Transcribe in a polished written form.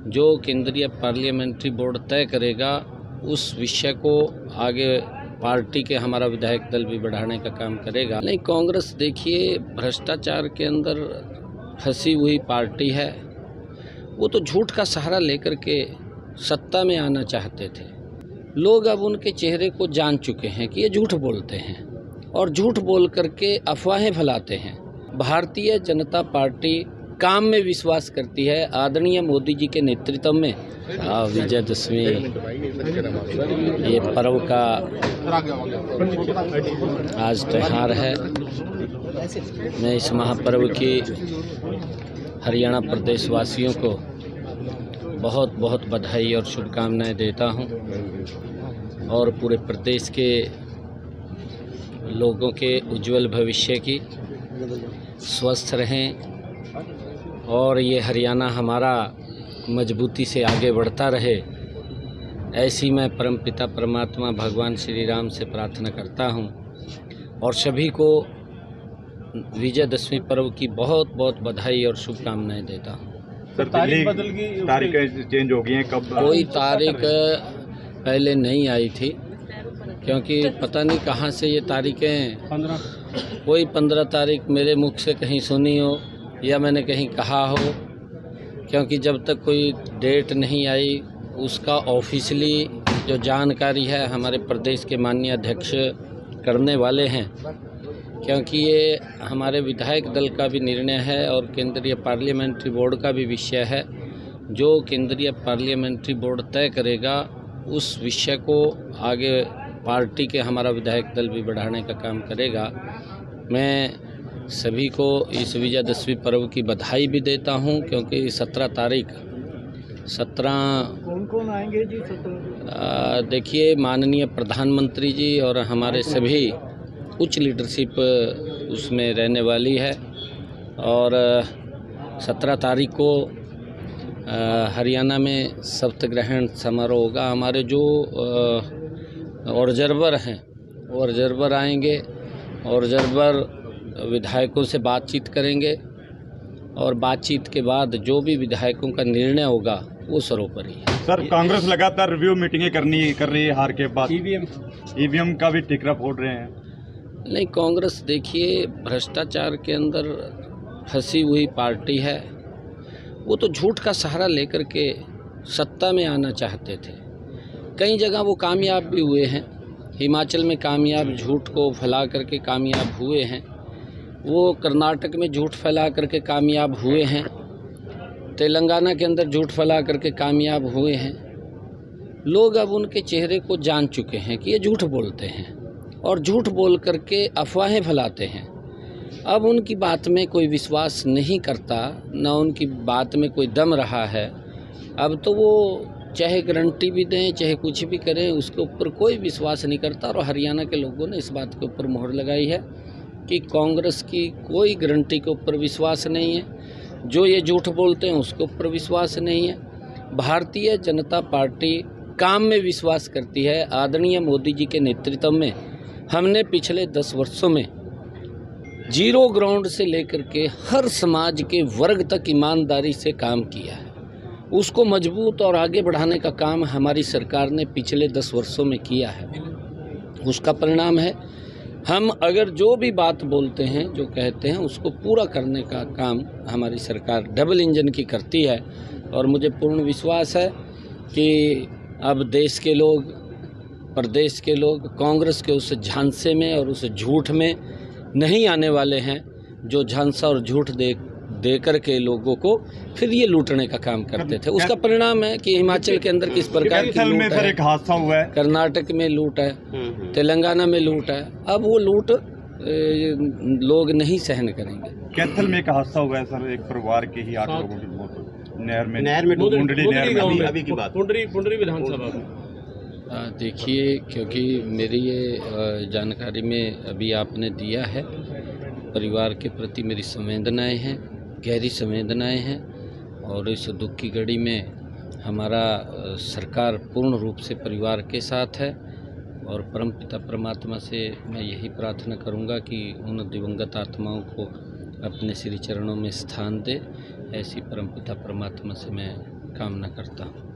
जो केंद्रीय parliamentary board तय करेगा उस विषय को आगे पार्टी के हमारा विधायक दल भी बढ़ाने का काम करेगा। नहीं, कांग्रेस देखिए भ्रष्टाचार के अंदर फंसी हुई पार्टी है। वो तो झूठ का सहारा लेकर के सत्ता में आना चाहते थे। लोग अब उनके चेहरे को जान चुके हैं कि ये झूठ बोलते हैं और झूठ बोल करके अफवाहें फैलाते हैं। भारतीय जनता पार्टी काम में विश्वास करती है। आदरणीय मोदी जी के नेतृत्व में विजयदशमी ये पर्व का आज त्यौहार है। मैं इस महापर्व की हरियाणा प्रदेश वासियों को बहुत बहुत बधाई और शुभकामनाएं देता हूं और पूरे प्रदेश के लोगों के उज्जवल भविष्य की, स्वस्थ रहें और ये हरियाणा हमारा मजबूती से आगे बढ़ता रहे, ऐसी मैं परमपिता परमात्मा भगवान श्री राम से प्रार्थना करता हूं और सभी को विजयदशमी पर्व की बहुत बहुत बधाई और शुभकामनाएं देता हूं। सर, तारीखें चेंज हो गई हैं, कब? कोई तारीख पहले नहीं आई थी, क्योंकि पता नहीं कहाँ से ये तारीखें, कोई 15 तारीख मेरे मुख से कहीं सुनी हो या मैंने कहीं कहा हो, क्योंकि जब तक कोई डेट नहीं आई उसका ऑफिशियली जो जानकारी है हमारे प्रदेश के माननीय अध्यक्ष करने वाले हैं, क्योंकि ये हमारे विधायक दल का भी निर्णय है और केंद्रीय पार्लियामेंट्री बोर्ड का भी विषय है। जो केंद्रीय पार्लियामेंट्री बोर्ड तय करेगा उस विषय को आगे पार्टी के हमारा विधायक दल भी बढ़ाने का काम करेगा। मैं सभी को इस विजयदशमी पर्व की बधाई भी देता हूं, क्योंकि 17 तारीख कौन आएंगे जी? 17 देखिए माननीय प्रधानमंत्री जी और हमारे सभी उच्च लीडरशिप उसमें रहने वाली है और 17 तारीख को हरियाणा में शपथ ग्रहण समारोह होगा। हमारे जो ऑब्जर्वर हैं वो ऑब्जर्वर आएंगे, ऑब्जर्वर विधायकों से बातचीत करेंगे और बातचीत के बाद जो भी विधायकों का निर्णय होगा वो सर्वोपरि है। सर, कांग्रेस लगातार रिव्यू मीटिंगें कर रही है हार के बाद। ईवीएम का भी टिकरा फोड़ रहे हैं। नहीं, कांग्रेस देखिए भ्रष्टाचार के अंदर फंसी हुई पार्टी है। वो तो झूठ का सहारा लेकर के सत्ता में आना चाहते थे। कई जगह वो कामयाब भी हुए हैं। हिमाचल में कामयाब झूठ को फैला करके कामयाब हुए हैं। वो कर्नाटक में झूठ फैला करके कामयाब हुए हैं। तेलंगाना के अंदर झूठ फैला करके कामयाब हुए हैं। लोग अब उनके चेहरे को जान चुके हैं कि ये झूठ बोलते हैं और झूठ बोल करके अफवाहें फैलाते हैं। अब उनकी बात में कोई विश्वास नहीं करता, न उनकी बात में कोई दम रहा है। अब तो वो चाहे गारंटी भी दें चाहे कुछ भी करें, उसके ऊपर कोई विश्वास नहीं करता। और हरियाणा के लोगों ने इस बात के ऊपर मोहर लगाई है कि कांग्रेस की कोई गारंटी के ऊपर विश्वास नहीं है। जो ये झूठ बोलते हैं उसके ऊपर विश्वास नहीं है। भारतीय जनता पार्टी काम में विश्वास करती है। आदरणीय मोदी जी के नेतृत्व में हमने पिछले 10 वर्षों में जीरो ग्राउंड से लेकर के हर समाज के वर्ग तक ईमानदारी से काम किया है। उसको मजबूत और आगे बढ़ाने का काम हमारी सरकार ने पिछले 10 वर्षों में किया है। उसका परिणाम है हम अगर जो भी बात बोलते हैं, जो कहते हैं, उसको पूरा करने का काम हमारी सरकार डबल इंजन की करती है। और मुझे पूर्ण विश्वास है कि अब देश के लोग, प्रदेश के लोग कांग्रेस के उस झांसे में और उस झूठ में नहीं आने वाले हैं, जो झांसा और झूठ दे करके लोगों को फिर ये लूटने का काम करते थे। उसका परिणाम है कि हिमाचल के अंदर किस प्रकार की लूट है, एक हादसा हुआ है, कर्नाटक में लूट है, तेलंगाना में लूट है। अब वो लूट लोग नहीं सहन करेंगे। कैथल में एक हादसा हुआ है सर, एक परिवार के ही 8 लोगों की मौत नहर में अभी की बात पुंडरी विधानसभा में। देखिए, क्योंकि मेरी ये जानकारी में अभी आपने दिया है, परिवार के प्रति मेरी संवेदनाएं हैं, गहरी संवेदनाएं हैं और इस दुख की घड़ी में हमारा सरकार पूर्ण रूप से परिवार के साथ है। और परमपिता परमात्मा से मैं यही प्रार्थना करूंगा कि उन दिवंगत आत्माओं को अपने श्री चरणों में स्थान दे। ऐसी परमपिता परमात्मा से मैं कामना करता हूँ।